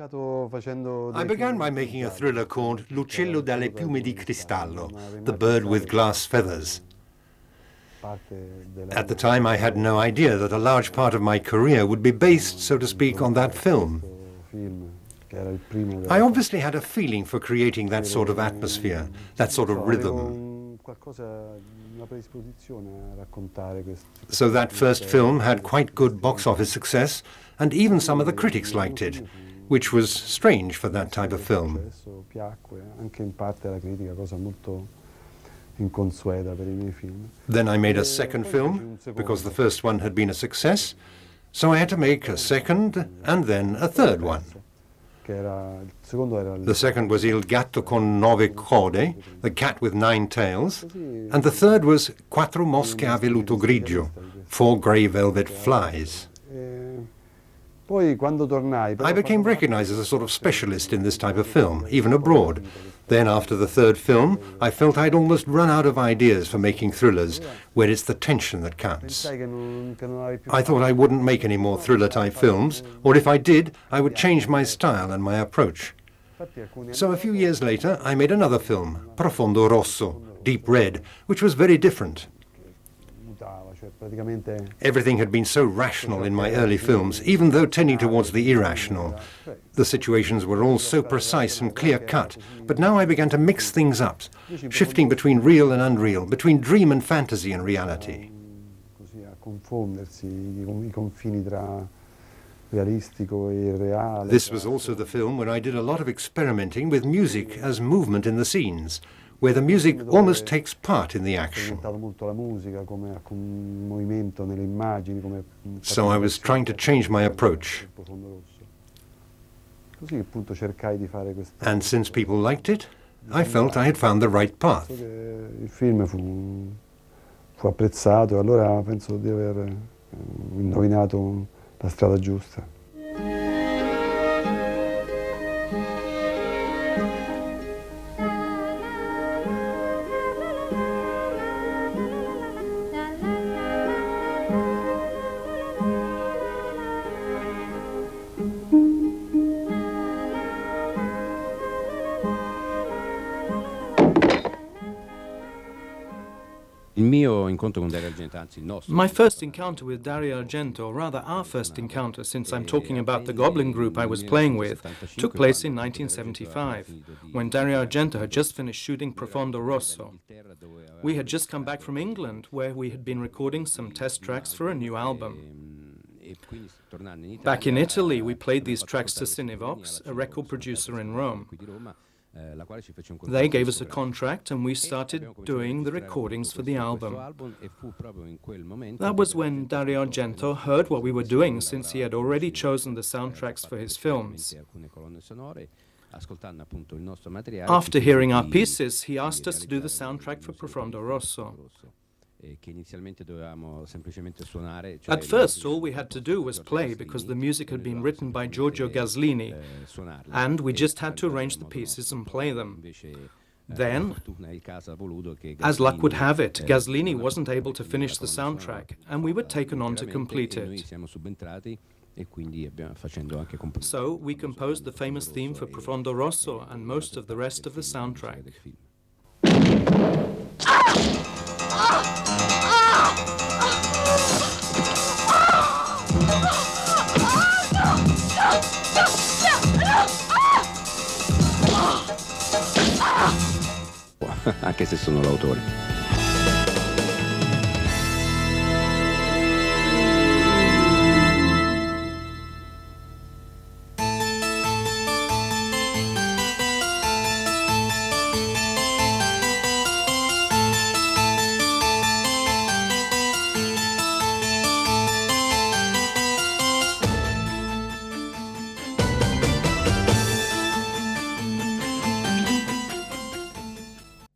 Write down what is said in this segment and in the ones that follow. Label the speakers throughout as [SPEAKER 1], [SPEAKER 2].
[SPEAKER 1] I began by making a thriller called L'uccello dalle piume di cristallo, the bird with glass feathers. At the time, I had no idea that a large part of my career would be based, so to speak, on that film. I obviously had a feeling for creating that sort of atmosphere, that sort of rhythm. So that first film had quite good box office success, and even some of the critics liked it, which was strange for that type of film. Then I made a second film, because the first one had been a success, so I had to make a second and then a third one. The second was Il gatto con 9 code, the cat with 9 tails, and the third was Quattro mosche a velluto grigio, 4 grey velvet flies. I became recognized as a sort of specialist in this type of film, even abroad. Then, after the third film, I felt I'd almost run out of ideas for making thrillers, where it's the tension that counts. I thought I wouldn't make any more thriller-type films, or if I did, I would change my style and my approach. So a few years later, I made another film, Profondo Rosso, Deep Red, which was very different. Everything had been so rational in my early films, even though tending towards the irrational. The situations were all so precise and clear-cut, but now I began to mix things up, shifting between real and unreal, between dream and fantasy and reality. This was also the film where I did a lot of experimenting with music as movement in the scenes, where the music almost takes part in the action. So I was trying to change my approach. And since people liked it, I felt I had found the right path.
[SPEAKER 2] Il film fu apprezzato e allora penso di aver indovinato la strada giusta.
[SPEAKER 3] My first encounter with Dario Argento, or rather our first encounter, since I'm talking about the Goblin group I was playing with, took place in 1975, when Dario Argento had just finished shooting Profondo Rosso. We had just come back from England, where we had been recording some test tracks for a new album. Back in Italy, we played these tracks to Cinevox, a record producer in Rome. They gave us a contract and we started doing the recordings for the album. That was when Dario Argento heard what we were doing, since he had already chosen the soundtracks for his films. After hearing our pieces, he asked us to do the soundtrack for Profondo Rosso. At first, all we had to do was play, because the music had been written by Giorgio Gaslini, and we just had to arrange the pieces and play them. Then, as luck would have it, Gaslini wasn't able to finish the soundtrack, and we were taken on to complete it. So we composed the famous theme for Profondo Rosso and most of the rest of the soundtrack.
[SPEAKER 4] Anche se sono l'autore.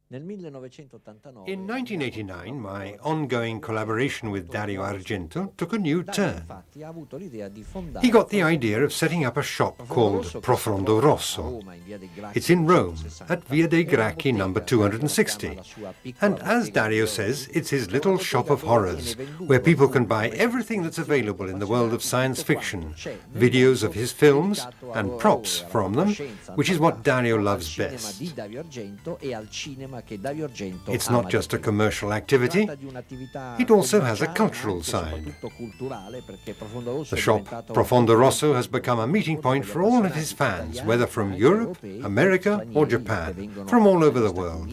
[SPEAKER 5] Nel
[SPEAKER 1] In 1989, my ongoing collaboration with Dario Argento took a new turn. He got the idea of setting up a shop called Profondo Rosso. It's in Rome, at Via dei Gracchi number 260. And as Dario says, it's his little shop of horrors, where people can buy everything that's available in the world of science fiction, videos of his films, and props from them, which is what Dario loves best. It's not just a commercial activity, it also has a cultural side. The shop Profondo Rosso has become a meeting point for all of his fans, whether from Europe, America or Japan, from all over the world.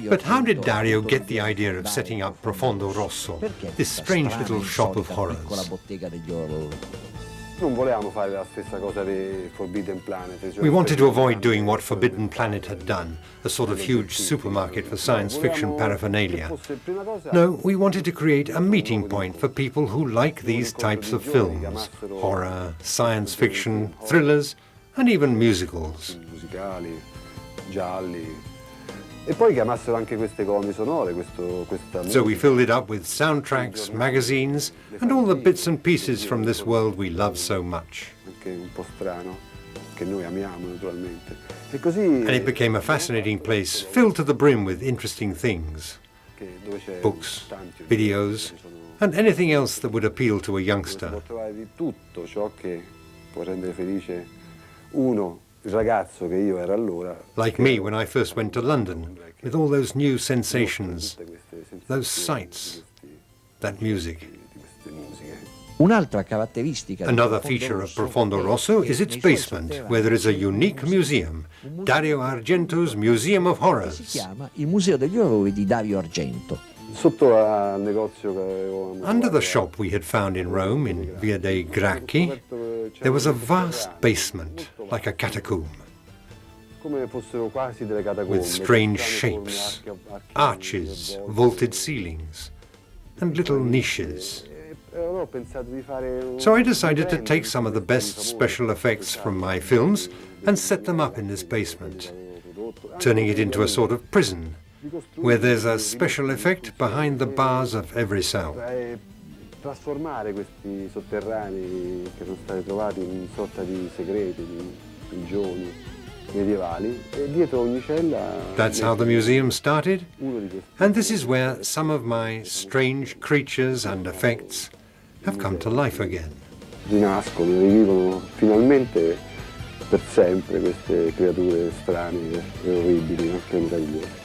[SPEAKER 1] But how did Dario get the idea of setting up Profondo Rosso, this strange little shop of horrors? We wanted to avoid doing what Forbidden Planet had done, a sort of huge supermarket for science fiction paraphernalia. No, we wanted to create a meeting point for people who like these types of films: horror, science fiction, thrillers, and even musicals. So we filled it up with soundtracks, magazines, and all the bits and pieces from this world we love so much. And it became a fascinating place, filled to the brim with interesting things. Books, videos, and anything else that would appeal to a youngster. Like me when I first went to London, with all those new sensations, those sights, that music. Another feature of Profondo Rosso is its basement, where there is a unique museum, Dario Argento's Museum of Horrors. Under the shop we had found in Rome, in Via dei Gracchi, there was a vast basement, like a catacomb, with strange shapes, arches, vaulted ceilings, and little niches. So I decided to take some of the best special effects from my films and set them up in this basement, turning it into a sort of prison, where there's a special effect behind the bars of every cell.
[SPEAKER 2] Trasformare questi sotterranei che sono stati trovati in sorta di segreti, di prigioni medievali, e dietro ogni cella.
[SPEAKER 1] That's how the museum started, and this is where some of my strange creatures and effects have come to life again.
[SPEAKER 2] Rinascono, rivivono finalmente per sempre queste creature strane e orribili, no? Che meravigliose.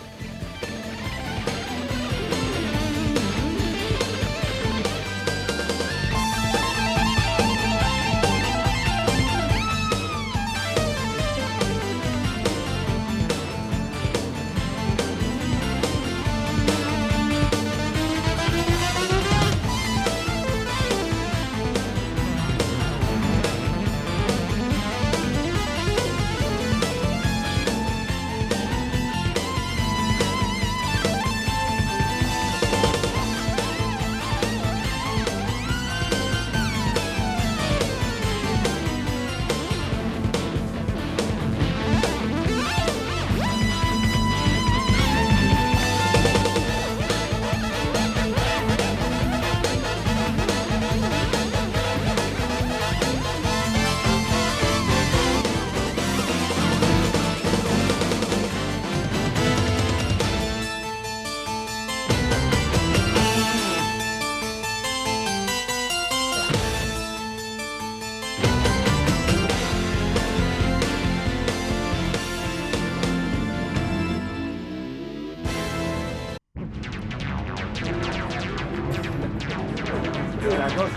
[SPEAKER 4] Avere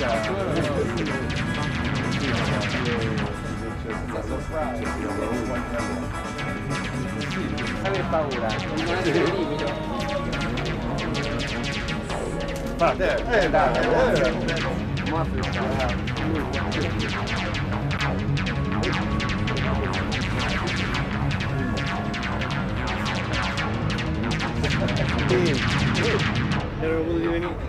[SPEAKER 4] paura, non essere timido.
[SPEAKER 5] Ero voluto venire.